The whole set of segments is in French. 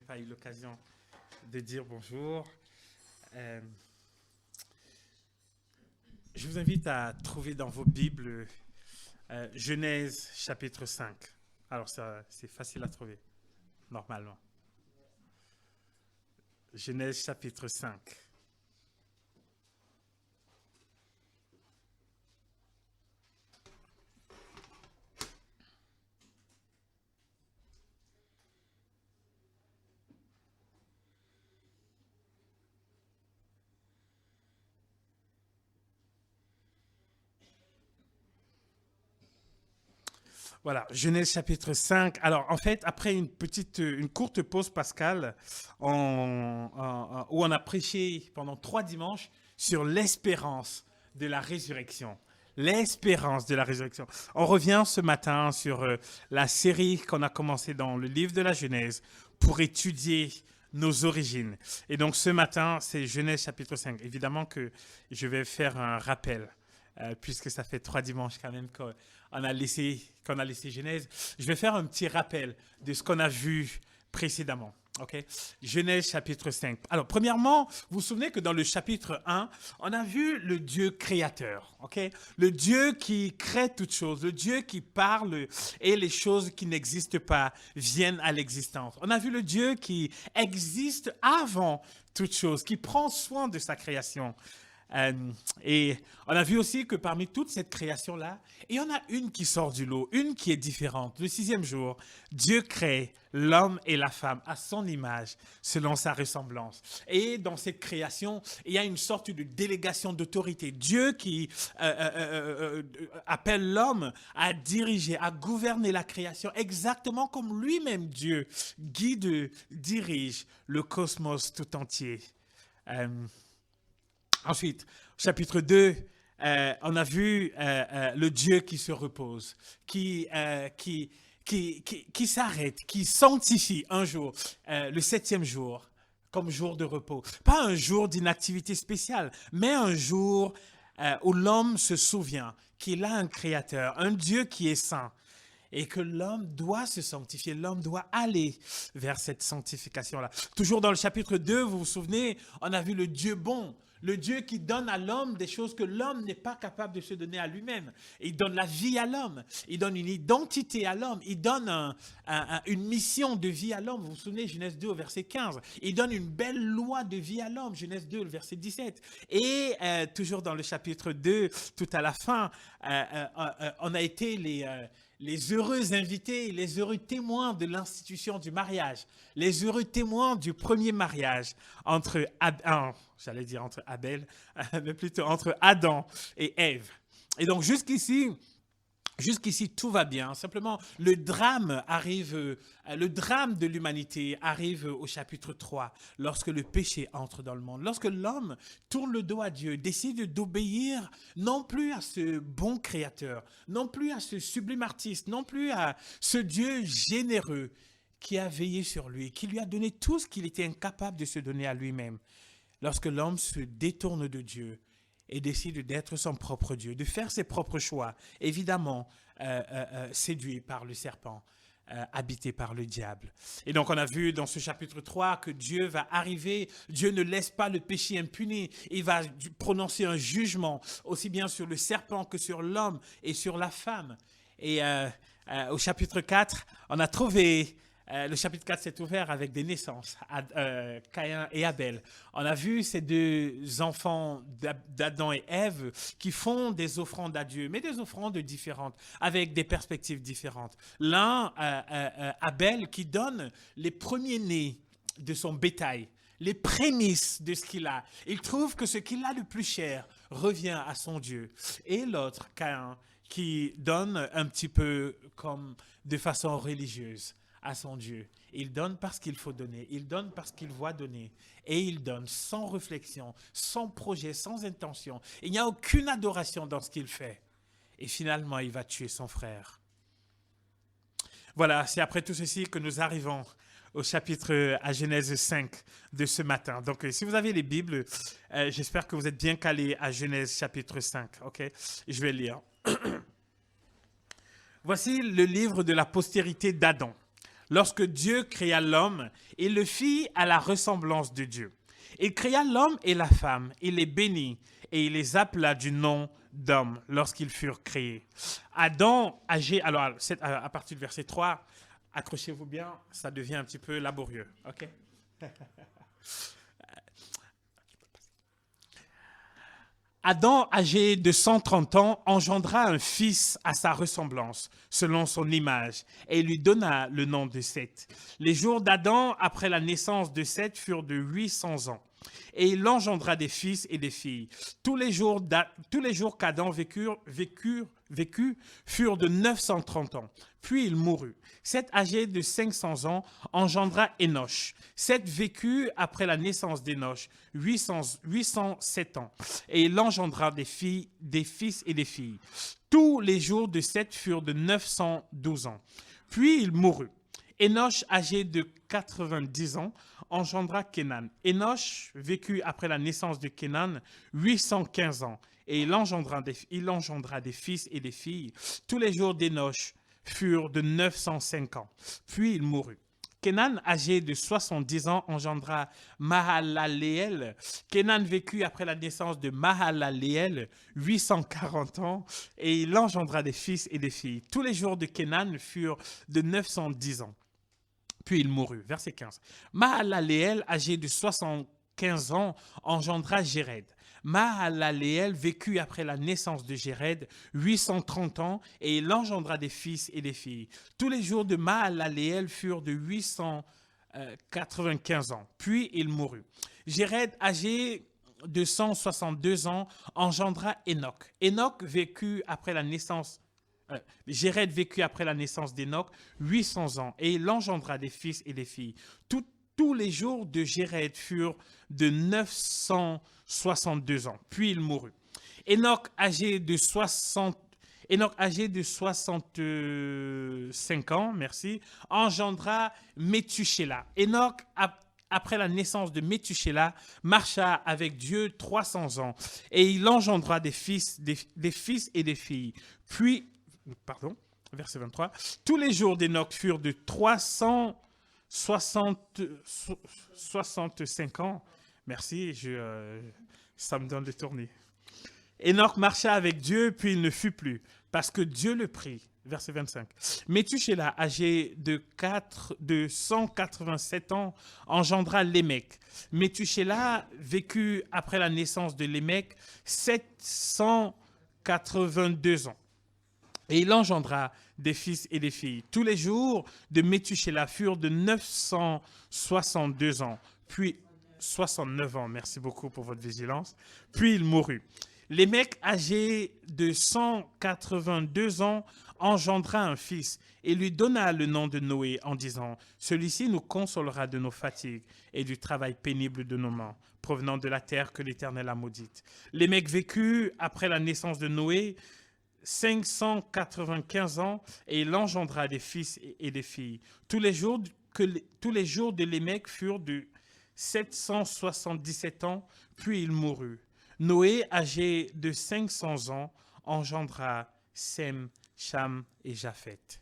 pas eu l'occasion de dire bonjour. Euh, je vous invite à trouver dans vos Bibles Genèse chapitre 5. Alors ça, c'est facile à trouver, normalement. Genèse chapitre 5. Voilà, Genèse chapitre 5. Alors, en fait, après une courte pause pascale, où on a prêché pendant 3 dimanches sur l'espérance de la résurrection. L'espérance de la résurrection. On revient ce matin sur la série qu'on a commencée dans le livre de la Genèse pour étudier nos origines. Et donc, ce matin, c'est Genèse chapitre 5. Évidemment que je vais faire un rappel. Puisque ça fait 3 dimanches quand même qu'on a laissé Genèse. Je vais faire un petit rappel de ce qu'on a vu précédemment. Okay? Genèse chapitre 5. Alors, premièrement, vous vous souvenez que dans le chapitre 1, on a vu le Dieu créateur. Okay? Le Dieu qui crée toutes choses, le Dieu qui parle et les choses qui n'existent pas viennent à l'existence. On a vu le Dieu qui existe avant toute chose, qui prend soin de sa création. Et on a vu aussi que parmi toute cette création-là, il y en a une qui sort du lot, une qui est différente. Le 6e jour, Dieu crée l'homme et la femme à son image, selon sa ressemblance. Et dans cette création, il y a une sorte de délégation d'autorité. Dieu qui appelle l'homme à diriger, à gouverner la création, exactement comme lui-même Dieu guide, dirige le cosmos tout entier. Ensuite, chapitre 2, on a vu le Dieu qui se repose, qui s'arrête, qui sanctifie un jour, le 7e jour, comme jour de repos. Pas un jour d'inactivité spéciale, mais un jour où l'homme se souvient qu'il a un créateur, un Dieu qui est saint. Et que l'homme doit se sanctifier, l'homme doit aller vers cette sanctification-là. Toujours dans le chapitre 2, vous vous souvenez, on a vu le Dieu bon, le Dieu qui donne à l'homme des choses que l'homme n'est pas capable de se donner à lui-même. Il donne la vie à l'homme, il donne une identité à l'homme, il donne une mission de vie à l'homme. Vous vous souvenez, Genèse 2 au verset 15. Il donne une belle loi de vie à l'homme, Genèse 2 au verset 17. Et toujours dans le chapitre 2, tout à la fin, on a été les heureux invités, les heureux témoins de l'institution du mariage, les heureux témoins du premier mariage entre Abel, mais plutôt entre Adam et Ève. Et donc jusqu'ici, tout va bien. Simplement, le drame de l'humanité arrive au chapitre 3, lorsque le péché entre dans le monde. Lorsque l'homme tourne le dos à Dieu, décide d'obéir non plus à ce bon créateur, non plus à ce sublime artiste, non plus à ce Dieu généreux qui a veillé sur lui, qui lui a donné tout ce qu'il était incapable de se donner à lui-même. Lorsque l'homme se détourne de Dieu, et décide d'être son propre Dieu, de faire ses propres choix, évidemment séduit par le serpent, habité par le diable. Et donc on a vu dans ce chapitre 3 que Dieu va arriver, Dieu ne laisse pas le péché impuni, il va prononcer un jugement aussi bien sur le serpent que sur l'homme et sur la femme. Et au chapitre 4, on a trouvé... le chapitre 4 s'est ouvert avec des naissances, Caïn et Abel. On a vu ces deux enfants d'Adam et Ève qui font des offrandes à Dieu, mais des offrandes différentes, avec des perspectives différentes. L'un, Abel, qui donne les premiers-nés de son bétail, les prémices de ce qu'il a. Il trouve que ce qu'il a le plus cher revient à son Dieu. Et l'autre, Caïn, qui donne un petit peu comme de façon religieuse à son Dieu. Il donne parce qu'il faut donner, il donne parce qu'il voit donner, et il donne sans réflexion, sans projet, sans intention. Il n'y a aucune adoration dans ce qu'il fait. Et finalement, il va tuer son frère. Voilà, c'est après tout ceci que nous arrivons au chapitre à Genèse 5 de ce matin. Donc, si vous avez les Bibles, j'espère que vous êtes bien calés à Genèse chapitre 5. Okay? Je vais lire. Voici le livre de la postérité d'Adam. Lorsque Dieu créa l'homme, il le fit à la ressemblance de Dieu. Il créa l'homme et la femme, il les bénit et il les appela du nom d'homme lorsqu'ils furent créés. Adam, âgé, alors à partir du verset 3, accrochez-vous bien, ça devient un petit peu laborieux, ok? Adam, âgé de 130 ans, engendra un fils à sa ressemblance, selon son image, et il lui donna le nom de Seth. Les jours d'Adam, après la naissance de Seth, furent de 800 ans. Et il engendra des fils et des filles. Tous les jours qu'Adam vécut furent de 930 ans. Puis il mourut. Seth, âgé de 500 ans, engendra Énoch. Seth vécut après la naissance d'Énoch 807 ans. Et il engendra des fils et des filles. Tous les jours de Seth furent de 912 ans. Puis il mourut. Énoch, âgé de 90 ans, engendra Kénan. Énoch vécut après la naissance de Kénan 815 ans. Et il engendra des fils et des filles. Tous les jours d'Énoch furent de 905 ans. Puis il mourut. Kénan, âgé de 70 ans, engendra Mahalaléel. Kénan vécut après la naissance de Mahalaléel 840 ans et il engendra des fils et des filles. Tous les jours de Kénan furent de 910 ans. Puis il mourut. Verset 15. Mahalaléel, âgé de 75 ans, engendra Jéred. Mahalaléel vécut après la naissance de Jéred 830 ans et il engendra des fils et des filles. Tous les jours de Mahalaléel furent de 895 ans. Puis il mourut. Jéred, âgé de 162 ans, engendra Enoch. Enoch vécut après la naissance Jéred vécut après la naissance d'Enoch 800 ans et il engendra des fils et des filles. Tous les jours de Jéred furent de 962 ans. Puis il mourut. Enoch, âgé de 65 ans, engendra Méthusélah. Enoch, après la naissance de Méthusélah, marcha avec Dieu 300 ans et il engendra des fils et des filles. Puis verset 23. Tous les jours d'Enoch furent de 365 ans. Merci, ça me donne le tournis. Enoch marcha avec Dieu, puis il ne fut plus, parce que Dieu le prit. Verset 25. Méthusélah, âgé de 187 ans, engendra Lémec. Méthusélah vécut après la naissance de Lémec 782 ans. Et il engendra des fils et des filles. Tous les jours de Méthusélah furent de 962 ans, puis 69 ans. Merci beaucoup pour votre vigilance. Puis il mourut. Lémec, âgé de 182 ans, engendra un fils et lui donna le nom de Noé en disant « Celui-ci nous consolera de nos fatigues et du travail pénible de nos mains, provenant de la terre que l'Éternel a maudite. » Lémec vécut après la naissance de Noé 595 ans et il engendra des fils et des filles. Tous les jours de Lémec furent de 777 ans, puis il mourut. Noé, âgé de 500 ans, engendra Sem, Cham et Japheth.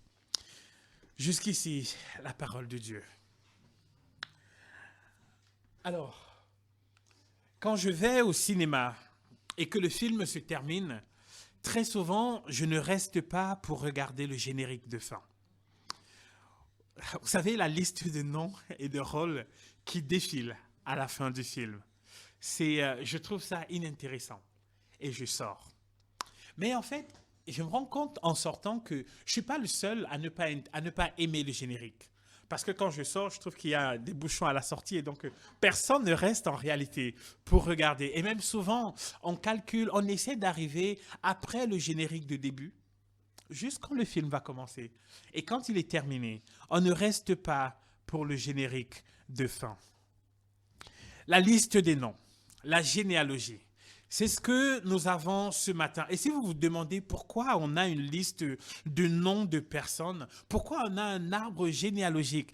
Jusqu'ici, la parole de Dieu. Alors, quand je vais au cinéma et que le film se termine, très souvent, je ne reste pas pour regarder le générique de fin. Vous savez, la liste de noms et de rôles qui défilent à la fin du film. Je trouve ça inintéressant et je sors. Mais en fait, je me rends compte en sortant que je ne suis pas le seul à ne pas aimer le générique. Parce que quand je sors, je trouve qu'il y a des bouchons à la sortie et donc personne ne reste en réalité pour regarder. Et même souvent, on calcule, on essaie d'arriver après le générique de début, juste quand le film va commencer. Et quand il est terminé, on ne reste pas pour le générique de fin. La liste des noms, la généalogie. C'est ce que nous avons ce matin. Et si vous vous demandez pourquoi on a une liste de noms de personnes, pourquoi on a un arbre généalogique,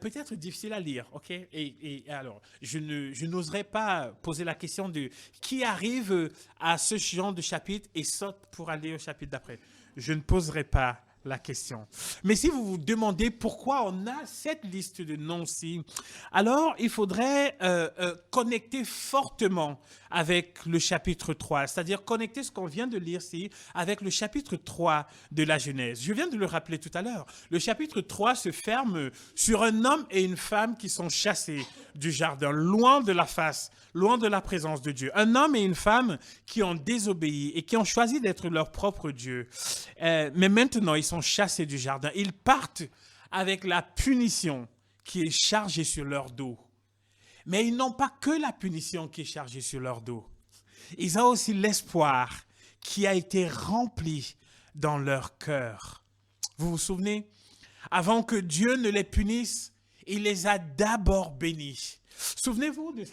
peut-être difficile à lire, ok? Et alors, je n'oserais pas poser la question de qui arrive à ce genre de chapitre et saute pour aller au chapitre d'après. Je ne poserai pas la question. Mais si vous vous demandez pourquoi on a cette liste de noms-ci, alors il faudrait connecter fortement avec le chapitre 3, c'est-à-dire connecter ce qu'on vient de lire ici avec le chapitre 3 de la Genèse. Je viens de le rappeler tout à l'heure. Le chapitre 3 se ferme sur un homme et une femme qui sont chassés du jardin, loin de la face, loin de la présence de Dieu. Un homme et une femme qui ont désobéi et qui ont choisi d'être leur propre Dieu. Mais maintenant, ils sont chassés du jardin. Ils partent avec la punition qui est chargée sur leur dos. Mais ils n'ont pas que la punition qui est chargée sur leur dos. Ils ont aussi l'espoir qui a été rempli dans leur cœur. Vous vous souvenez? Avant que Dieu ne les punisse, il les a d'abord bénis. Souvenez-vous de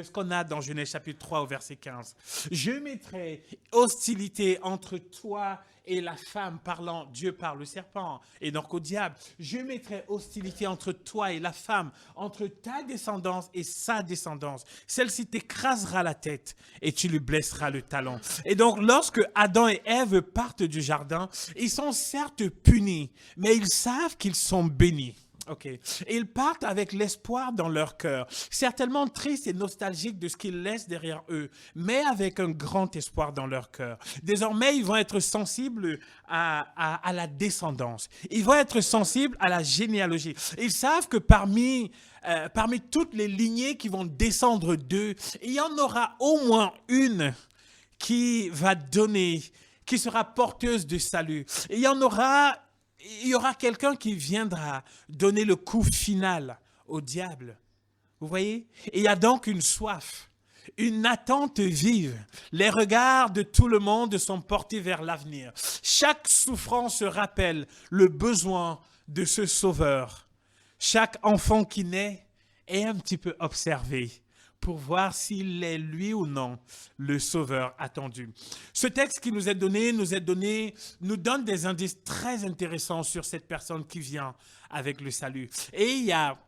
ce qu'on a dans Genèse chapitre 3 au verset 15. Je mettrai hostilité entre toi et la femme, parlant, Dieu parle au serpent et donc au diable. Je mettrai hostilité entre toi et la femme, entre ta descendance et sa descendance. Celle-ci t'écrasera la tête et tu lui blesseras le talon. Et donc, lorsque Adam et Ève partent du jardin, ils sont certes punis, mais ils savent qu'ils sont bénis. Ok. Et ils partent avec l'espoir dans leur cœur, certainement tristes et nostalgiques de ce qu'ils laissent derrière eux, mais avec un grand espoir dans leur cœur. Désormais, ils vont être sensibles à la descendance. Ils vont être sensibles à la généalogie. Ils savent que parmi toutes les lignées qui vont descendre d'eux, il y en aura au moins une qui va donner, qui sera porteuse de salut. Et il y aura quelqu'un qui viendra donner le coup final au diable. Vous voyez? Et il y a donc une soif, une attente vive. Les regards de tout le monde sont portés vers l'avenir. Chaque souffrance rappelle le besoin de ce sauveur. Chaque enfant qui naît est un petit peu observé pour voir s'il est lui ou non le sauveur attendu. Ce texte qui nous nous donne des indices très intéressants sur cette personne qui vient avec le salut. Et il y a,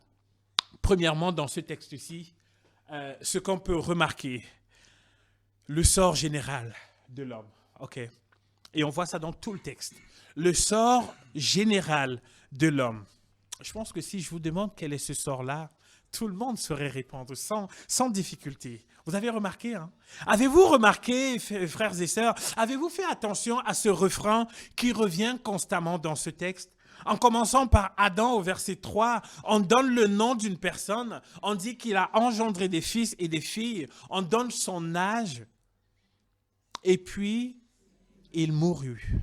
premièrement, dans ce texte-ci, ce qu'on peut remarquer, le sort général de l'homme. Ok. Et on voit ça dans tout le texte. Le sort général de l'homme. Je pense que si je vous demande quel est ce sort-là, tout le monde saurait répondre sans difficulté. Vous avez remarqué, hein? Avez-vous remarqué, frères et sœurs, avez-vous fait attention à ce refrain qui revient constamment dans ce texte? En commençant par Adam au verset 3, on donne le nom d'une personne, on dit qu'il a engendré des fils et des filles, on donne son âge, et puis il mourut.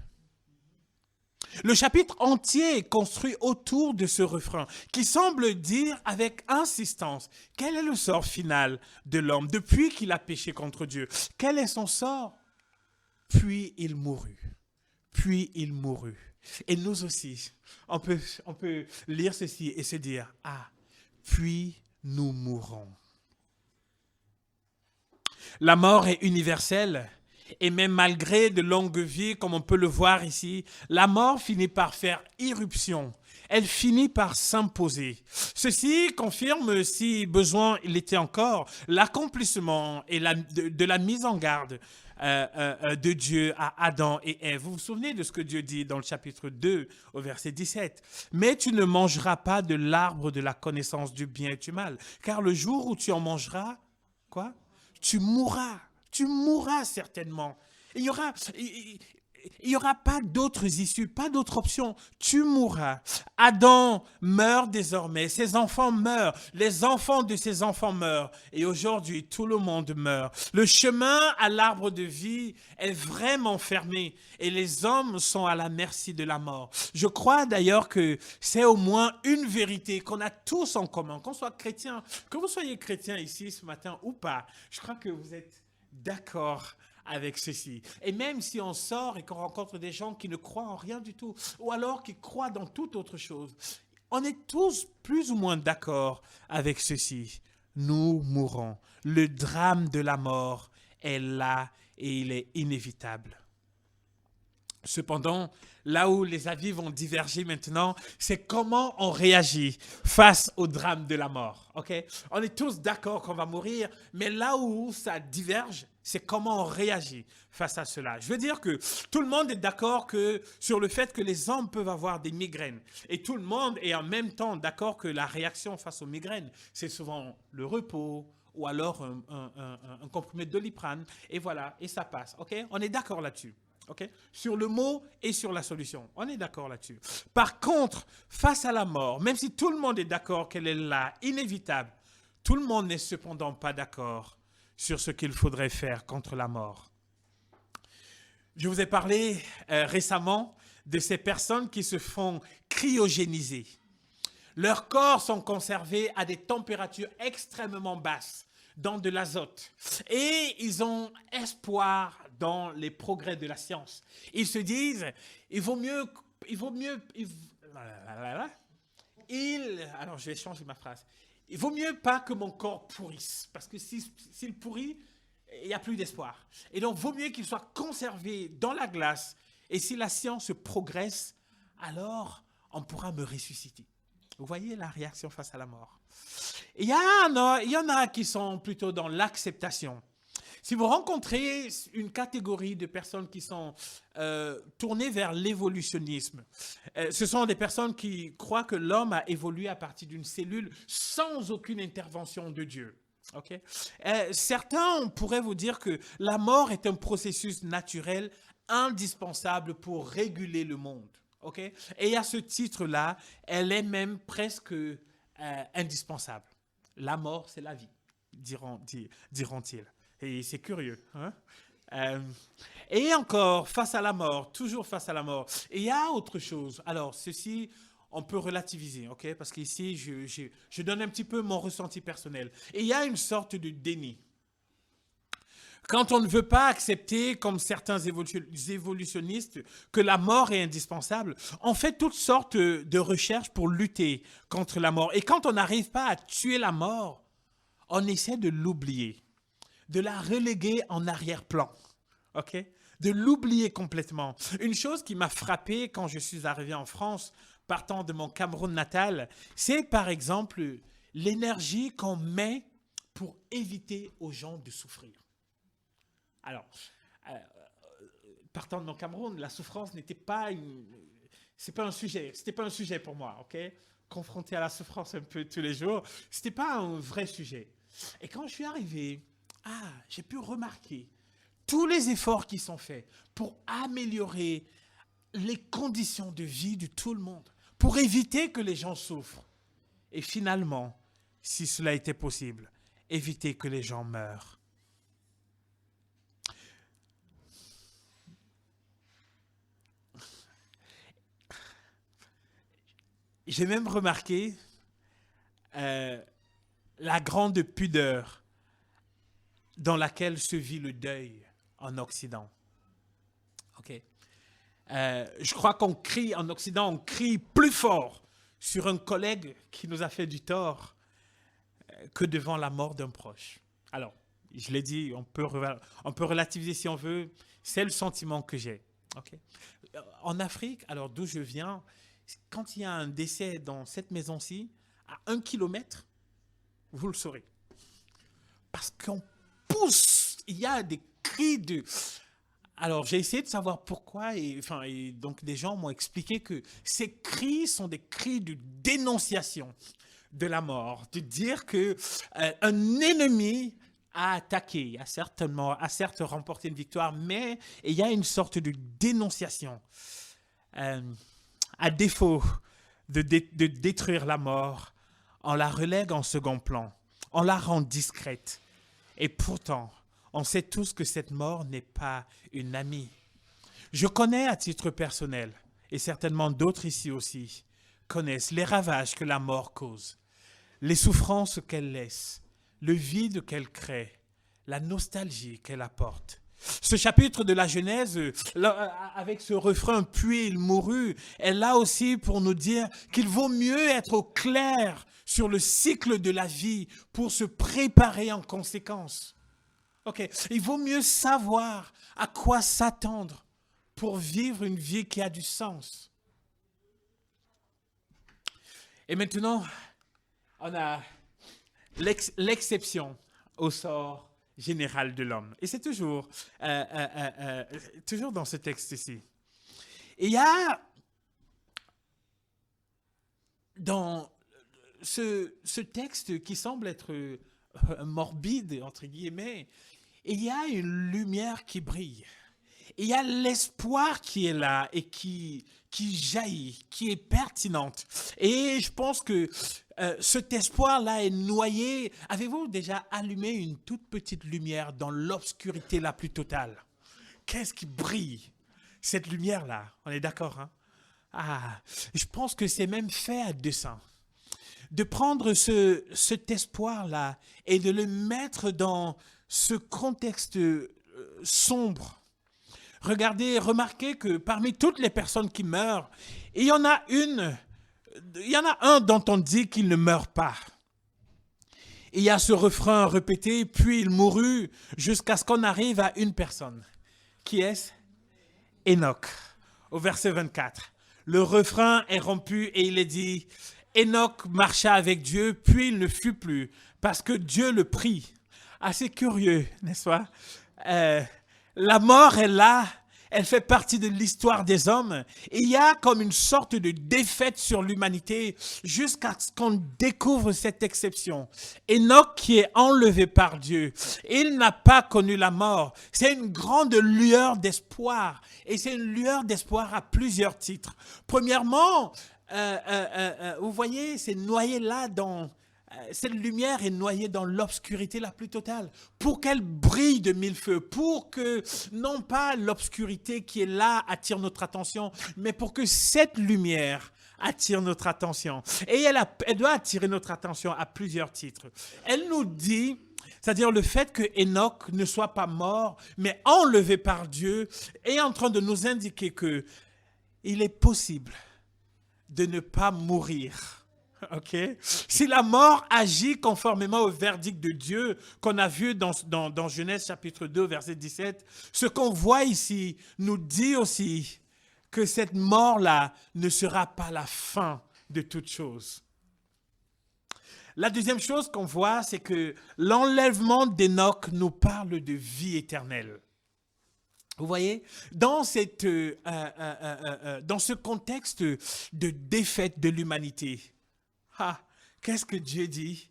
Le chapitre entier est construit autour de ce refrain qui semble dire avec insistance quel est le sort final de l'homme depuis qu'il a péché contre Dieu. Quel est son sort? Puis il mourut. Puis il mourut. Et nous aussi, on peut lire ceci et se dire, ah, puis nous mourrons. La mort est universelle. Et même malgré de longues vies, comme on peut le voir ici, la mort finit par faire irruption. Elle finit par s'imposer. Ceci confirme, si besoin il était encore, l'accomplissement et de la mise en garde de Dieu à Adam et Ève. Vous vous souvenez de ce que Dieu dit dans le chapitre 2 au verset 17? « Mais tu ne mangeras pas de l'arbre de la connaissance du bien et du mal, car le jour où tu en mangeras, quoi? Tu mourras. Tu mourras certainement. Il y aura pas d'autres issues, pas d'autres options. Tu mourras. Adam meurt désormais. Ses enfants meurent. Les enfants de ses enfants meurent. Et aujourd'hui, tout le monde meurt. Le chemin à l'arbre de vie est vraiment fermé. Et les hommes sont à la merci de la mort. Je crois d'ailleurs que c'est au moins une vérité qu'on a tous en commun. Qu'on soit chrétien, que vous soyez chrétien ici ce matin ou pas. Je crois que vous êtes d'accord avec ceci. Et même si on sort et qu'on rencontre des gens qui ne croient en rien du tout, ou alors qui croient dans toute autre chose, on est tous plus ou moins d'accord avec ceci. Nous mourrons. Le drame de la mort est là et il est inévitable. Cependant, là où les avis vont diverger maintenant, c'est comment on réagit face au drame de la mort. Ok? On est tous d'accord qu'on va mourir, mais là où ça diverge, c'est comment on réagit face à cela. Je veux dire que tout le monde est d'accord sur le fait que les hommes peuvent avoir des migraines. Et tout le monde est en même temps d'accord que la réaction face aux migraines, c'est souvent le repos ou alors un comprimé de Doliprane. Et voilà, et ça passe. Ok? On est d'accord là-dessus. Okay? Sur le mot et sur la solution. On est d'accord là-dessus. Par contre, face à la mort, même si tout le monde est d'accord qu'elle est là, inévitable, tout le monde n'est cependant pas d'accord sur ce qu'il faudrait faire contre la mort. Je vous ai parlé récemment de ces personnes qui se font cryogéniser. Leurs corps sont conservés à des températures extrêmement basses, dans de l'azote. Et ils ont espoir dans les progrès de la science. Ils se disent, alors je vais changer ma phrase. Il vaut mieux pas que mon corps pourrisse, parce que s'il pourrit, il n'y a plus d'espoir. Et donc, vaut mieux qu'il soit conservé dans la glace. Et si la science progresse, alors on pourra me ressusciter. Vous voyez la réaction face à la mort. Il y en a qui sont plutôt dans l'acceptation. Si vous rencontrez une catégorie de personnes qui sont tournées vers l'évolutionnisme, ce sont des personnes qui croient que l'homme a évolué à partir d'une cellule sans aucune intervention de Dieu. Okay? Certains pourraient vous dire que la mort est un processus naturel indispensable pour réguler le monde. Okay? Et à ce titre-là, elle est même presque indispensable. La mort, c'est la vie, diront-ils. Et c'est curieux. Hein? Et encore, face à la mort, toujours face à la mort. Et il y a autre chose. Alors, ceci, on peut relativiser, ok? Parce qu'ici, je donne un petit peu mon ressenti personnel. Et il y a une sorte de déni. Quand on ne veut pas accepter, comme certains évolutionnistes, que la mort est indispensable, on fait toutes sortes de recherches pour lutter contre la mort. Et quand on n'arrive pas à tuer la mort, on essaie de l'oublier, de la reléguer en arrière-plan, ok? De l'oublier complètement. Une chose qui m'a frappé quand je suis arrivé en France, partant de mon Cameroun natal, c'est par exemple l'énergie qu'on met pour éviter aux gens de souffrir. Alors, partant de mon Cameroun, la souffrance n'était pas un sujet. C'était pas un sujet pour moi, ok? Confronté à la souffrance un peu tous les jours, c'était pas un vrai sujet. Et quand je suis arrivé, j'ai pu remarquer tous les efforts qui sont faits pour améliorer les conditions de vie de tout le monde, pour éviter que les gens souffrent. Et finalement, si cela était possible, éviter que les gens meurent. J'ai même remarqué la grande pudeur dans laquelle se vit le deuil en Occident. Okay. Je crois qu'on crie en Occident, on crie plus fort sur un collègue qui nous a fait du tort que devant la mort d'un proche. Alors, je l'ai dit, on peut relativiser si on veut, c'est le sentiment que j'ai. Okay. En Afrique, alors d'où je viens, quand il y a un décès dans cette maison-ci, à 1 kilomètre, vous le saurez. Parce qu'on pousse, il y a des cris de... Alors, j'ai essayé de savoir pourquoi, et donc des gens m'ont expliqué que ces cris sont des cris de dénonciation de la mort, de dire que un ennemi a attaqué, a certes remporté une victoire, mais il y a une sorte de dénonciation. À défaut de détruire la mort, on la relègue en second plan, on la rend discrète. Et pourtant, on sait tous que cette mort n'est pas une amie. Je connais à titre personnel, et certainement d'autres ici aussi, connaissent les ravages que la mort cause, les souffrances qu'elle laisse, le vide qu'elle crée, la nostalgie qu'elle apporte. Ce chapitre de la Genèse, avec ce refrain « puis il mourut », est là aussi pour nous dire qu'il vaut mieux être au clair sur le cycle de la vie pour se préparer en conséquence. Okay. Il vaut mieux savoir à quoi s'attendre pour vivre une vie qui a du sens. Et maintenant, on a l'exception au sort général de l'homme. Et c'est toujours dans ce texte-ci. Et il y a dans ce texte qui semble être morbide, entre guillemets, il y a une lumière qui brille. Il y a l'espoir qui est là et qui jaillit, qui est pertinente. Et je pense que cet espoir-là est noyé. Avez-vous déjà allumé une toute petite lumière dans l'obscurité la plus totale? Qu'est-ce qui brille? Cette lumière-là, on est d'accord, hein? Ah, je pense que c'est même fait à dessein. De prendre cet espoir-là et de le mettre dans ce contexte sombre. Regardez, remarquez que parmi toutes les personnes qui meurent, il y en a un dont on dit qu'il ne meurt pas. Il y a ce refrain répété, puis il mourut jusqu'à ce qu'on arrive à une personne. Qui est-ce? Enoch, au verset 24. Le refrain est rompu et il est dit, Enoch marcha avec Dieu, puis il ne fut plus, parce que Dieu le prit. Assez curieux, n'est-ce pas? La mort est là, elle fait partie de l'histoire des hommes. Et il y a comme une sorte de défaite sur l'humanité jusqu'à ce qu'on découvre cette exception. Enoch qui est enlevé par Dieu, il n'a pas connu la mort. C'est une grande lueur d'espoir. Et c'est une lueur d'espoir à plusieurs titres. Premièrement, vous voyez, c'est noyé là dans... Cette lumière est noyée dans l'obscurité la plus totale. Pour qu'elle brille de mille feux, pour que non pas l'obscurité qui est là attire notre attention, mais pour que cette lumière attire notre attention. Et elle doit attirer notre attention à plusieurs titres. Elle nous dit, c'est-à-dire le fait que Enoch ne soit pas mort, mais enlevé par Dieu, est en train de nous indiquer que il est possible de ne pas mourir. Ok. Si la mort agit conformément au verdict de Dieu qu'on a vu dans Genèse chapitre 2, verset 17, ce qu'on voit ici nous dit aussi que cette mort-là ne sera pas la fin de toute chose. La deuxième chose qu'on voit, c'est que l'enlèvement d'Enoch nous parle de vie éternelle. Vous voyez, dans ce contexte de défaite de l'humanité, qu'est-ce que Dieu dit?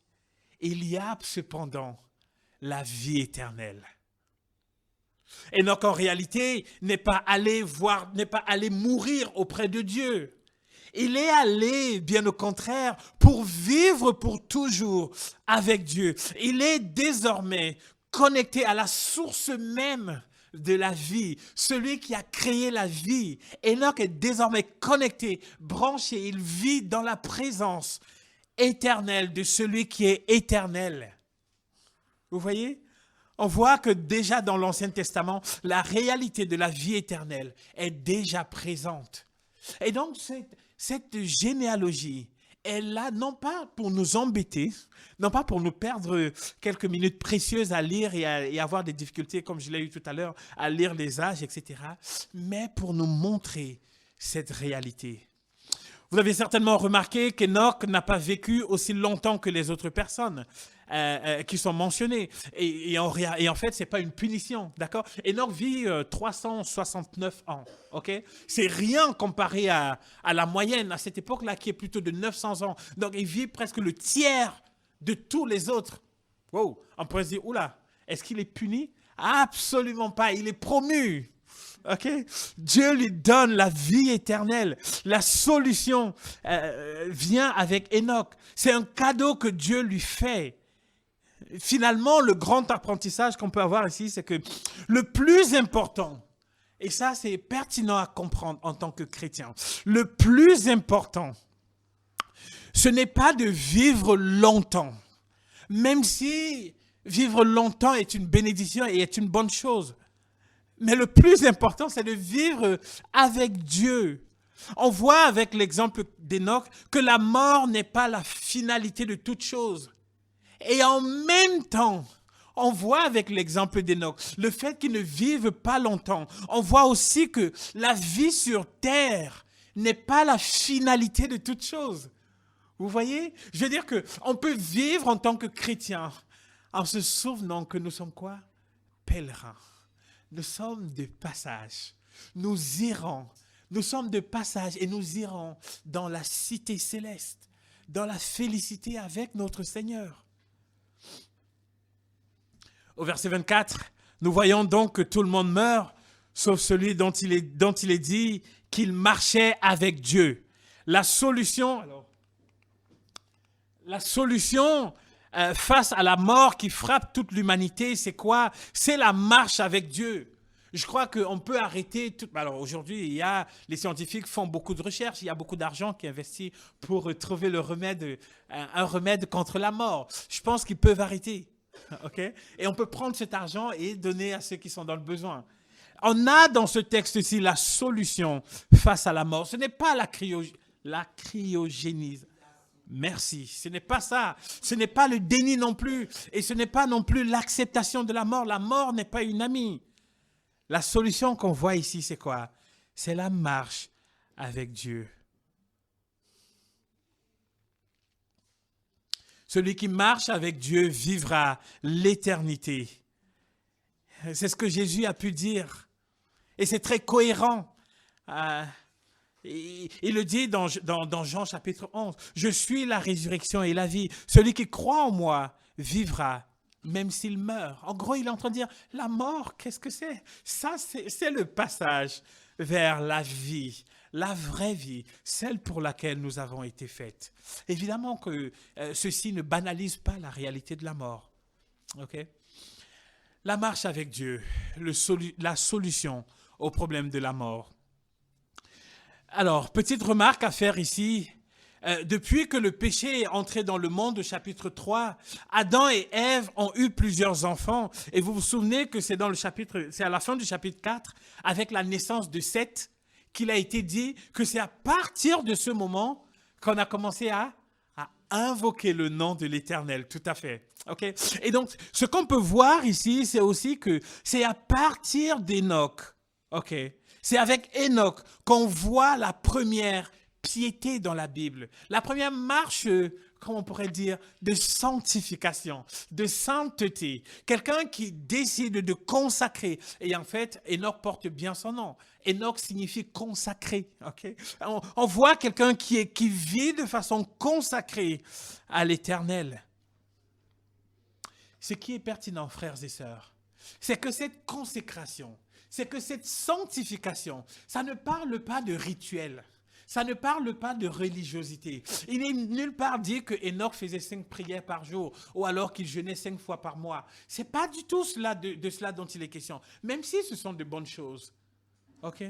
Il y a cependant la vie éternelle. Enoch, en réalité, n'est pas allé mourir auprès de Dieu. Il est allé, bien au contraire, pour vivre pour toujours avec Dieu. Il est désormais connecté à la source même de la vie, celui qui a créé la vie. Enoch est désormais connecté, branché, il vit dans la présence éternelle de celui qui est éternel. Vous voyez? On voit que déjà dans l'Ancien Testament, la réalité de la vie éternelle est déjà présente. Et donc, cette généalogie est là non pas pour nous embêter, non pas pour nous perdre quelques minutes précieuses à lire et avoir des difficultés, comme je l'ai eu tout à l'heure, à lire les âges, etc., mais pour nous montrer cette réalité. Vous avez certainement remarqué qu'Enoch n'a pas vécu aussi longtemps que les autres personnes qui sont mentionnées. Et en fait, ce n'est pas une punition, d'accord? Enoch vit 369 ans, ok? C'est rien comparé à la moyenne, à cette époque-là, qui est plutôt de 900 ans. Donc, il vit presque le tiers de tous les autres. Wow! On pourrait se dire, oula, est-ce qu'il est puni? Absolument pas, il est promu. Ok, Dieu lui donne la vie éternelle. La solution vient avec Enoch. C'est un cadeau que Dieu lui fait. Finalement, le grand apprentissage qu'on peut avoir ici, c'est que le plus important, et ça c'est pertinent à comprendre en tant que chrétien, le plus important, ce n'est pas de vivre longtemps, même si vivre longtemps est une bénédiction et est une bonne chose. Mais le plus important, c'est de vivre avec Dieu. On voit avec l'exemple d'Enoch que la mort n'est pas la finalité de toute chose. Et en même temps, On voit avec l'exemple d'Enoch, le fait qu'il ne vive pas longtemps. On voit aussi que la vie sur terre n'est pas la finalité de toute chose. Vous voyez? Je veux dire qu'on peut vivre en tant que chrétien en se souvenant que nous sommes quoi? Pèlerins. Nous sommes de passage. Nous irons. Nous sommes de passage et nous irons dans la cité céleste, dans la félicité avec notre Seigneur. Au verset 24, nous voyons donc que tout le monde meurt, sauf celui dont il est dit qu'il marchait avec Dieu. La solution face à la mort qui frappe toute l'humanité, c'est quoi? C'est la marche avec Dieu. Je crois qu'on peut arrêter tout. Alors aujourd'hui, les scientifiques font beaucoup de recherches, il y a beaucoup d'argent qui est investi pour trouver un remède contre la mort. Je pense qu'ils peuvent arrêter. Okay? Et on peut prendre cet argent et donner à ceux qui sont dans le besoin. On a dans ce texte-ci la solution face à la mort. Ce n'est pas la cryogénise. Merci. Ce n'est pas ça. Ce n'est pas le déni non plus. Et ce n'est pas non plus l'acceptation de la mort. La mort n'est pas une amie. La solution qu'on voit ici, c'est quoi? C'est la marche avec Dieu. Celui qui marche avec Dieu vivra l'éternité. C'est ce que Jésus a pu dire. Et c'est très cohérent. Il le dit dans Jean chapitre 11. Je suis la résurrection et la vie. Celui qui croit en moi vivra, même s'il meurt. En gros, il est en train de dire, la mort, qu'est-ce que c'est? Ça, c'est le passage vers la vie. La vraie vie, celle pour laquelle nous avons été faits. Évidemment que ceci ne banalise pas la réalité de la mort. Okay? La marche avec Dieu, la solution au problème de la mort. Alors, petite remarque à faire ici. Depuis que le péché est entré dans le monde, au chapitre 3, Adam et Ève ont eu plusieurs enfants. Et vous vous souvenez que c'est à la fin du chapitre 4, avec la naissance de Seth, qu'il a été dit que c'est à partir de ce moment qu'on a commencé à invoquer le nom de l'Éternel. Tout à fait. Okay? Et donc, ce qu'on peut voir ici, c'est aussi que c'est à partir d'Enoch, c'est avec Enoch qu'on voit la première piété dans la Bible, la première marche, comment on pourrait dire, de sanctification, de sainteté. Quelqu'un qui décide de consacrer. Et en fait, Enoch porte bien son nom. Enoch signifie consacré. Okay? On voit quelqu'un qui vit de façon consacrée à l'Éternel. Ce qui est pertinent, frères et sœurs, c'est que cette consécration, c'est que cette sanctification, ça ne parle pas de rituel. Ça ne parle pas de religiosité. Il n'est nulle part dit que Enoch faisait 5 prières par jour ou alors qu'il jeûnait 5 fois par mois. Ce n'est pas du tout de cela dont il est question, même si ce sont de bonnes choses. OK?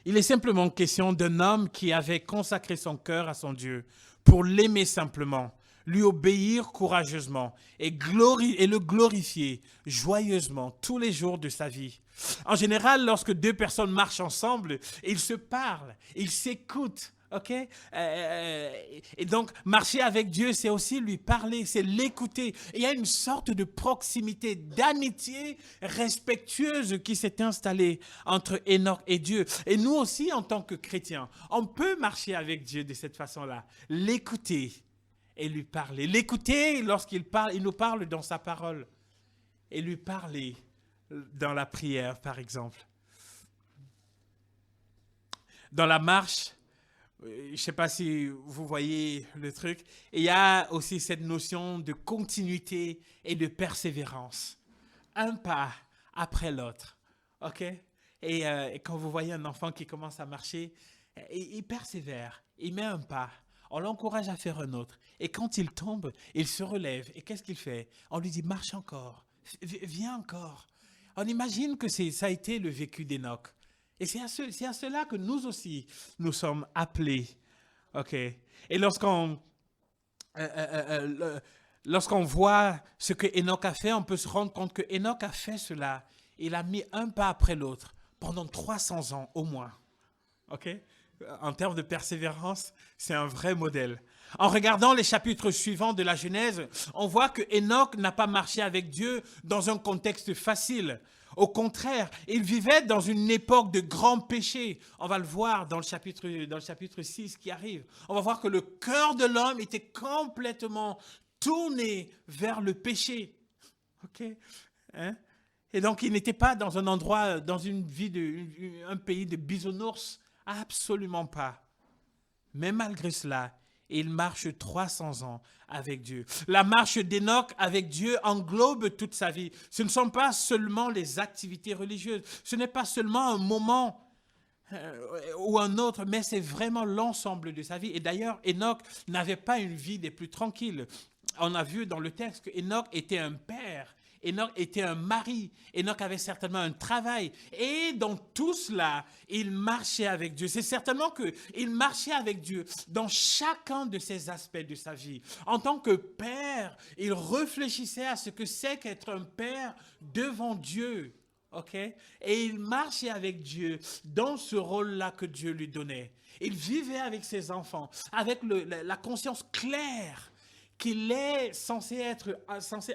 Il est simplement question d'un homme qui avait consacré son cœur à son Dieu pour l'aimer simplement, lui obéir courageusement et le glorifier joyeusement tous les jours de sa vie. En général, lorsque deux personnes marchent ensemble, ils se parlent, ils s'écoutent. Okay? Et donc, marcher avec Dieu, c'est aussi lui parler, c'est l'écouter. Et il y a une sorte de proximité, d'amitié respectueuse qui s'est installée entre Enoch et Dieu. Et nous aussi, en tant que chrétiens, on peut marcher avec Dieu de cette façon-là, l'écouter et lui parler. L'écouter lorsqu'il parle, il nous parle dans sa parole. Et lui parler dans la prière, par exemple. Dans la marche, je ne sais pas si vous voyez le truc, il y a aussi cette notion de continuité et de persévérance. Un pas après l'autre. OK? Et quand vous voyez un enfant qui commence à marcher, il persévère, il met un pas. On l'encourage à faire un autre. Et quand il tombe, il se relève. Et qu'est-ce qu'il fait? On lui dit, marche encore, viens encore. On imagine que ça a été le vécu d'Enoch. Et c'est à cela que nous aussi, nous sommes appelés. OK? Et lorsqu'on voit ce que Enoch a fait, on peut se rendre compte que Enoch a fait cela. Il a mis un pas après l'autre pendant 300 ans au moins. OK? En termes de persévérance, c'est un vrai modèle. En regardant les chapitres suivants de la Genèse, on voit que Enoch n'a pas marché avec Dieu dans un contexte facile. Au contraire, il vivait dans une époque de grand péché. On va le voir dans le chapitre 6 qui arrive. On va voir que le cœur de l'homme était complètement tourné vers le péché. OK? Hein? Et donc, il n'était pas dans un endroit, dans une vie un pays de bisounours. Absolument pas. Mais malgré cela, il marche 300 ans avec Dieu. La marche d'Enoch avec Dieu englobe toute sa vie. Ce ne sont pas seulement les activités religieuses. Ce n'est pas seulement un moment ou un autre, mais c'est vraiment l'ensemble de sa vie. Et d'ailleurs, Enoch n'avait pas une vie des plus tranquilles. On a vu dans le texte que Enoch était un père. Enoch était un mari. Enoch avait certainement un travail. Et dans tout cela, il marchait avec Dieu. C'est certainement qu'il marchait avec Dieu dans chacun de ces aspects de sa vie. En tant que père, il réfléchissait à ce que c'est qu'être un père devant Dieu. Okay? Et il marchait avec Dieu dans ce rôle-là que Dieu lui donnait. Il vivait avec ses enfants, avec la conscience claire qu'il est censé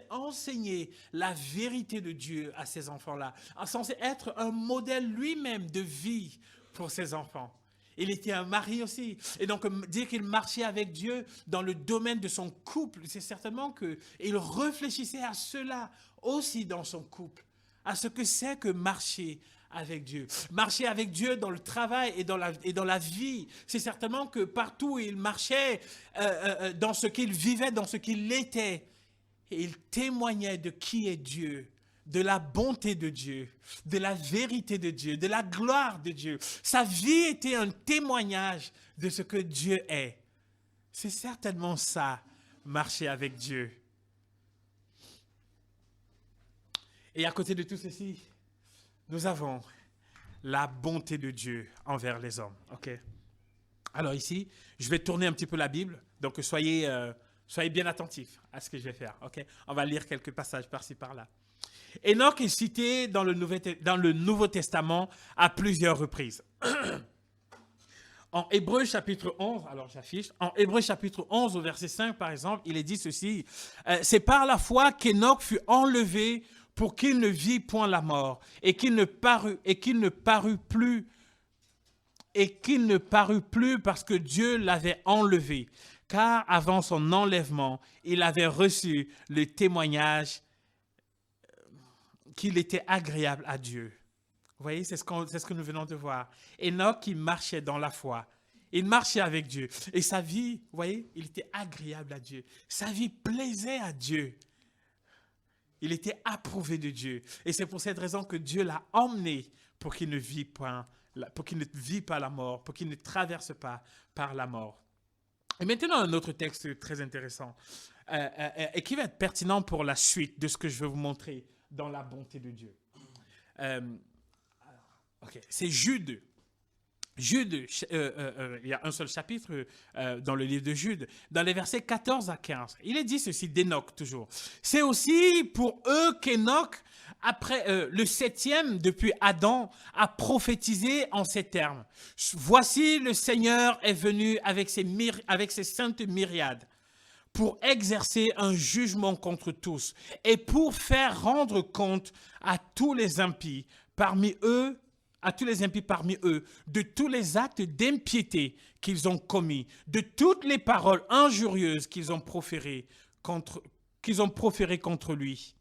enseigner la vérité de Dieu à ses enfants-là, censé être un modèle lui-même de vie pour ses enfants. Il était un mari aussi. Et donc, dire qu'il marchait avec Dieu dans le domaine de son couple, c'est certainement qu'il réfléchissait à cela aussi dans son couple, à ce que c'est que marcher avec Dieu. Marcher avec Dieu dans le travail et dans la vie. C'est certainement que partout où il marchait, dans ce qu'il vivait, dans ce qu'il était, il témoignait de qui est Dieu, de la bonté de Dieu, de la vérité de Dieu, de la gloire de Dieu. Sa vie était un témoignage de ce que Dieu est. C'est certainement ça, marcher avec Dieu. Et à côté de tout ceci, nous avons la bonté de Dieu envers les hommes. OK? Alors ici, je vais tourner un petit peu la Bible, donc soyez bien attentifs à ce que je vais faire. OK? On va lire quelques passages par-ci, par-là. Enoch est cité dans le Nouveau Testament à plusieurs reprises. En Hébreux chapitre 11, alors j'affiche, en Hébreux chapitre 11 au verset 5 par exemple, il est dit ceci, c'est par la foi qu'Enoch fut enlevé pour qu'il ne vit point la mort, et qu'il ne parut plus parce que Dieu l'avait enlevé, car avant son enlèvement, il avait reçu le témoignage qu'il était agréable à Dieu. Vous voyez, c'est ce que nous venons de voir. Enoch, il marchait dans la foi. Il marchait avec Dieu. Et sa vie, vous voyez, il était agréable à Dieu. Sa vie plaisait à Dieu. Il était approuvé de Dieu. Et c'est pour cette raison que Dieu l'a emmené pour qu'il ne vit pas la mort, pour qu'il ne traverse pas par la mort. Et maintenant, un autre texte très intéressant et qui va être pertinent pour la suite de ce que je vais vous montrer dans la bonté de Dieu. Okay. C'est Jude. Jude, il y a un seul chapitre dans le livre de Jude, dans les versets 14 à 15. Il est dit ceci d'Enoch toujours. C'est aussi pour eux qu'Enoch, après le 7e depuis Adam, a prophétisé en ces termes. Voici le Seigneur est venu avec ses saintes myriades pour exercer un jugement contre tous et pour faire rendre compte à tous les impies parmi eux, de tous les actes d'impiété qu'ils ont commis, de toutes les paroles injurieuses qu'ils ont proférées contre lui,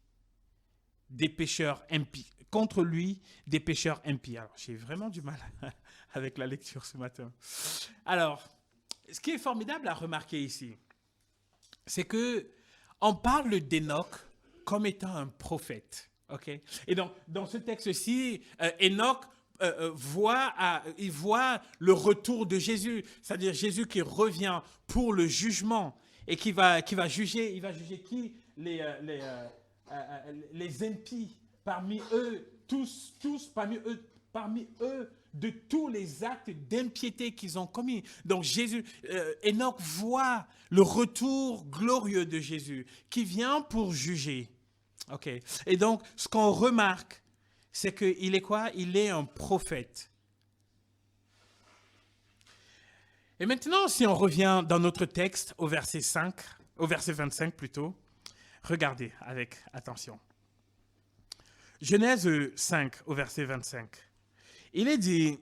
des pécheurs impies. Contre lui, des pécheurs impies. Alors, j'ai vraiment du mal avec la lecture ce matin. Alors, ce qui est formidable à remarquer ici, c'est que on parle d'Enoch comme étant un prophète. Okay? Et donc, dans ce texte-ci, Enoch il voit le retour de Jésus, c'est-à-dire Jésus qui revient pour le jugement et qui va juger. Il va juger qui? Les impies parmi eux, tous parmi eux, de tous les actes d'impiété qu'ils ont commis. Donc Enoch voit le retour glorieux de Jésus qui vient pour juger. Ok. Et donc, ce qu'on remarque, c'est qu'il est quoi? Il est un prophète. Et maintenant, si on revient dans notre texte au verset 25 plutôt, regardez avec attention. Genèse 5 au verset 25. Il est dit,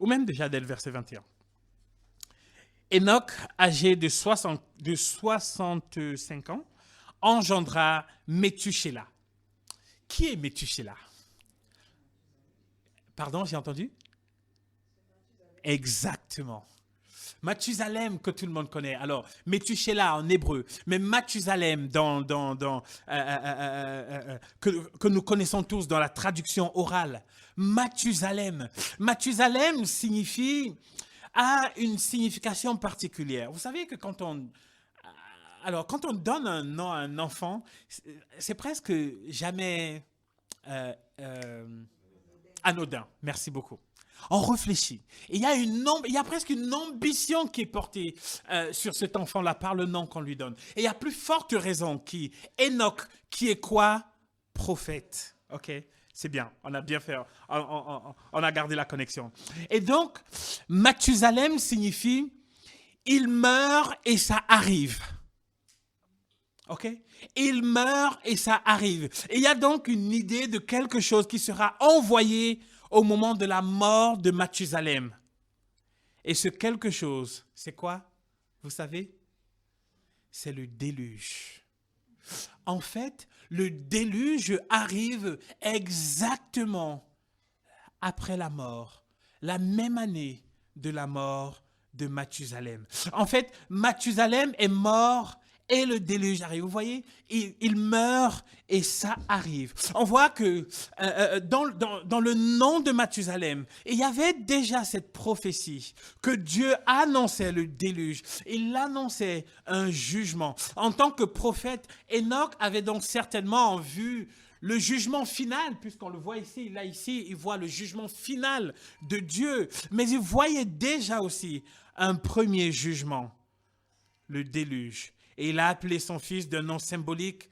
ou même déjà dès le verset 21. Enoch, âgé de 65 ans, engendra Méthusélah. Qui est Méthusélah? Pardon, j'ai entendu? Exactement. Mathusalem que tout le monde connaît. Alors, Méthusélah en hébreu, mais Mathusalem que nous connaissons tous dans la traduction orale. Mathusalem. Mathusalem a une signification particulière. Vous savez que quand on donne un nom à un enfant, c'est presque jamais anodin. Merci beaucoup. On réfléchit. Et il y a presque une ambition qui est portée sur cet enfant-là par le nom qu'on lui donne. Et il y a plus forte raison Enoch, qui est quoi? Prophète. OK? C'est bien. On a bien fait. On a gardé la connexion. Et donc, Mathusalem signifie il meurt et ça arrive. OK? Il meurt et ça arrive. Et il y a donc une idée de quelque chose qui sera envoyé au moment de la mort de Mathusalem. Et ce quelque chose, c'est quoi? Vous savez? C'est le déluge. En fait, le déluge arrive exactement après la mort, la même année de la mort de Mathusalem. En fait, Mathusalem est mort et le déluge arrive. Vous voyez, il meurt et ça arrive. On voit que dans le nom de Mathusalem, il y avait déjà cette prophétie que Dieu annonçait le déluge. Il annonçait un jugement. En tant que prophète, Enoch avait donc certainement en vue le jugement final, puisqu'on le voit ici, là ici, il voit le jugement final de Dieu. Mais il voyait déjà aussi un premier jugement, le déluge. Et il a appelé son fils d'un nom symbolique.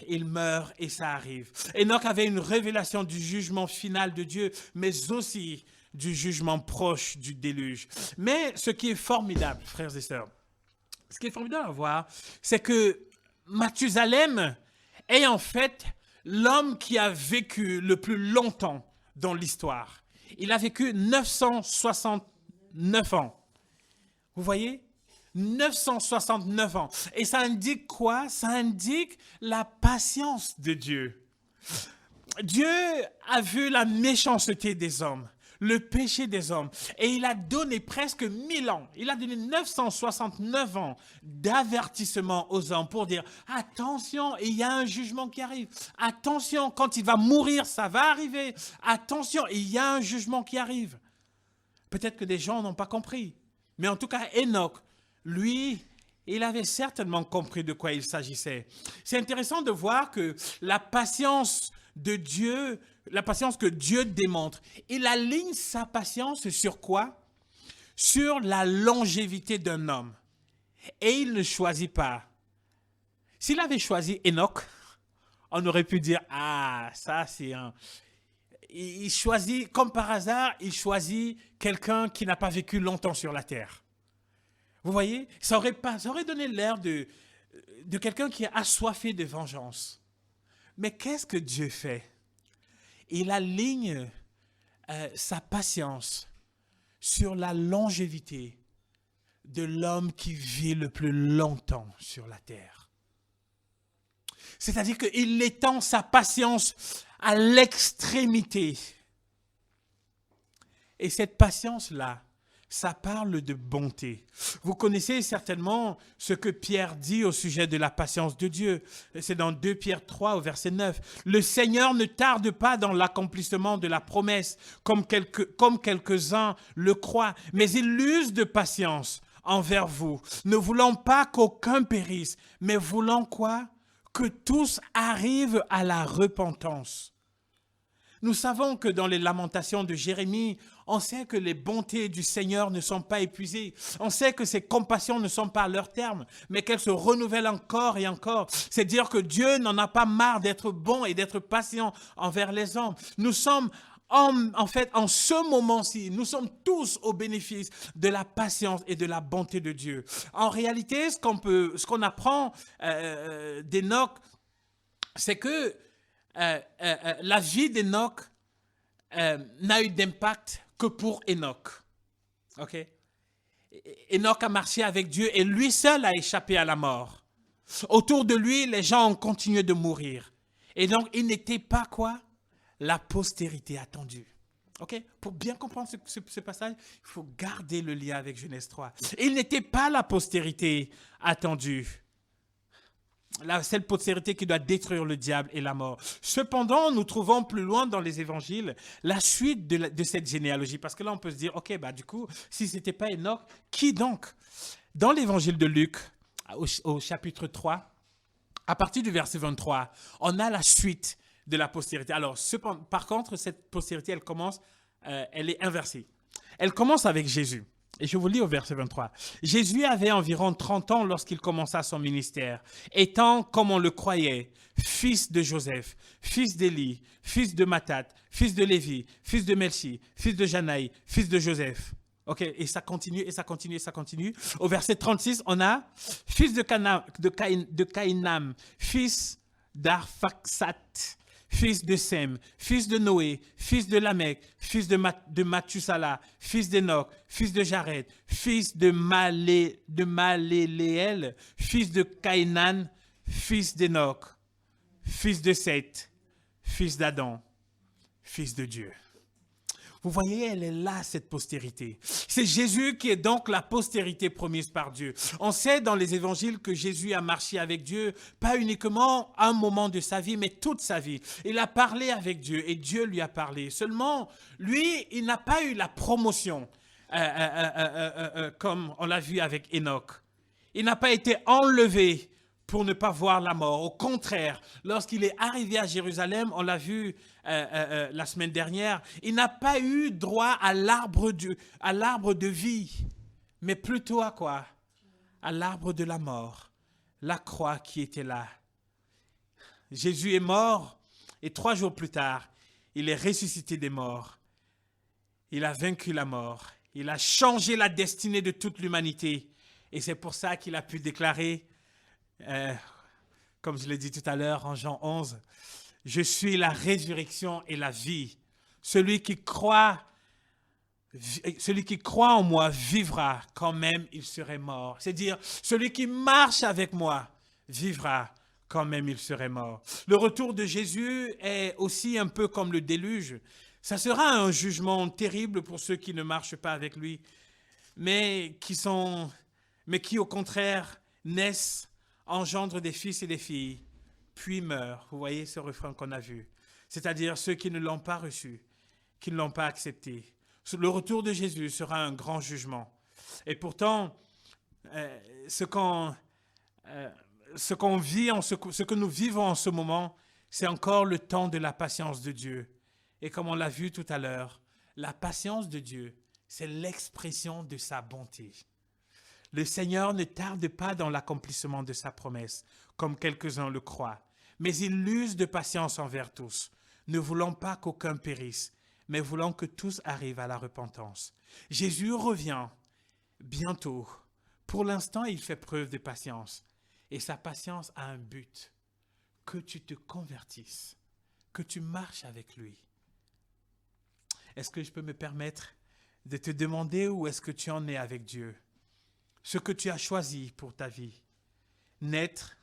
Il meurt et ça arrive. Enoch avait une révélation du jugement final de Dieu, mais aussi du jugement proche du déluge. Mais ce qui est formidable, frères et sœurs, ce qui est formidable à voir, c'est que Mathusalem est en fait l'homme qui a vécu le plus longtemps dans l'histoire. Il a vécu 969 ans. Vous voyez ? 969 ans. Et ça indique quoi? Ça indique la patience de Dieu. Dieu a vu la méchanceté des hommes, le péché des hommes, et il a donné presque 1000 ans, il a donné 969 ans d'avertissement aux hommes pour dire attention, il y a un jugement qui arrive. Attention, quand il va mourir, ça va arriver. Attention, il y a un jugement qui arrive. Peut-être que des gens n'ont pas compris, mais en tout cas, Enoch, lui, il avait certainement compris de quoi il s'agissait. C'est intéressant de voir que la patience de Dieu, la patience que Dieu démontre, il aligne sa patience sur quoi? Sur la longévité d'un homme. Et il ne choisit pas. S'il avait choisi Enoch, on aurait pu dire, ah, ça c'est un... Il choisit, comme par hasard, il choisit quelqu'un qui n'a pas vécu longtemps sur la terre. Vous voyez, ça aurait donné l'air de quelqu'un qui est assoiffé de vengeance. Mais qu'est-ce que Dieu fait? Il aligne sa patience sur la longévité de l'homme qui vit le plus longtemps sur la terre. C'est-à-dire qu'il étend sa patience à l'extrémité. Et cette patience-là, ça parle de bonté. Vous connaissez certainement ce que Pierre dit au sujet de la patience de Dieu. C'est dans 2 Pierre 3 au verset 9. Le Seigneur ne tarde pas dans l'accomplissement de la promesse, comme quelques-uns le croient, mais il use de patience envers vous, ne voulant pas qu'aucun périsse, mais voulant quoi? Que tous arrivent à la repentance. Nous savons que dans les lamentations de Jérémie, on sait que les bontés du Seigneur ne sont pas épuisées. On sait que ses compassions ne sont pas à leur terme, mais qu'elles se renouvellent encore et encore. C'est dire que Dieu n'en a pas marre d'être bon et d'être patient envers les hommes. Nous sommes en fait, en ce moment-ci, nous sommes tous au bénéfice de la patience et de la bonté de Dieu. En réalité, ce qu'on apprend d'Enoch, c'est que la vie d'Enoch n'a eu d'impact que pour Enoch. Ok? Enoch a marché avec Dieu et lui seul a échappé à la mort. Autour de lui, les gens ont continué de mourir. Et donc, il n'était pas quoi? La postérité attendue. Ok? Pour bien comprendre ce passage, il faut garder le lien avec Genèse 3. Il n'était pas la postérité attendue. C'est la postérité qui doit détruire le diable et la mort. Cependant, nous trouvons plus loin dans les évangiles la suite de cette généalogie. Parce que là, on peut se dire, ok, du coup, si ce n'était pas Enoch, qui donc? Dans l'évangile de Luc, au chapitre 3, à partir du verset 23, on a la suite de la postérité. Alors, par contre, cette postérité, elle est inversée. Elle commence avec Jésus. Et je vous lis au verset 23. Jésus avait environ 30 ans lorsqu'il commença son ministère, étant, comme on le croyait, fils de Joseph, fils d'Élie, fils de Mathat, fils de Lévi, fils de Melchi, fils de Janaï, fils de Joseph. Ok, et ça continue, et ça continue, et ça continue. Au verset 36, on a fils de Caïnam, fils d'Arphaxad, fils de Sem, fils de Noé, fils de Lamech, fils de Mathusala, fils d'Enoch, fils de Jared, fils de Maléléel, fils de Caïnan, fils d'Enoch, fils de Seth, fils d'Adam, fils de Dieu. Vous voyez, elle est là, cette postérité. C'est Jésus qui est donc la postérité promise par Dieu. On sait dans les évangiles que Jésus a marché avec Dieu, pas uniquement un moment de sa vie, mais toute sa vie. Il a parlé avec Dieu et Dieu lui a parlé. Seulement, lui, il n'a pas eu la promotion, comme on l'a vu avec Enoch. Il n'a pas été enlevé pour ne pas voir la mort. Au contraire, lorsqu'il est arrivé à Jérusalem, on l'a vu la semaine dernière, il n'a pas eu droit à l'arbre de vie, mais plutôt à quoi? À l'arbre de la mort, la croix qui était là. Jésus est mort et 3 jours plus tard, il est ressuscité des morts. Il a vaincu la mort. Il a changé la destinée de toute l'humanité. Et c'est pour ça qu'il a pu déclarer, comme je l'ai dit tout à l'heure en Jean 11, « Je suis la résurrection et la vie. Celui qui croit en moi vivra quand même il serait mort. » C'est-à-dire, celui qui marche avec moi vivra quand même il serait mort. Le retour de Jésus est aussi un peu comme le déluge. Ça sera un jugement terrible pour ceux qui ne marchent pas avec lui, mais qui au contraire naissent, engendrent des fils et des filles, puis meurent. Vous voyez ce refrain qu'on a vu. C'est-à-dire ceux qui ne l'ont pas reçu, qui ne l'ont pas accepté. Le retour de Jésus sera un grand jugement. Et pourtant, ce que nous vivons en ce moment, c'est encore le temps de la patience de Dieu. Et comme on l'a vu tout à l'heure, la patience de Dieu, c'est l'expression de sa bonté. Le Seigneur ne tarde pas dans l'accomplissement de sa promesse, comme quelques-uns le croient, mais il use de patience envers tous, ne voulant pas qu'aucun périsse, mais voulant que tous arrivent à la repentance. Jésus revient bientôt. Pour l'instant, il fait preuve de patience. Et sa patience a un but, que tu te convertisses, que tu marches avec lui. Est-ce que je peux me permettre de te demander où est-ce que tu en es avec Dieu? Ce que tu as choisi pour ta vie, naître,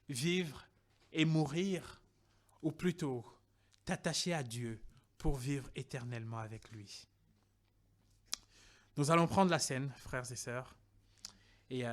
vivre et mourir, ou plutôt t'attacher à Dieu pour vivre éternellement avec lui. Nous allons prendre la scène, frères et sœurs, et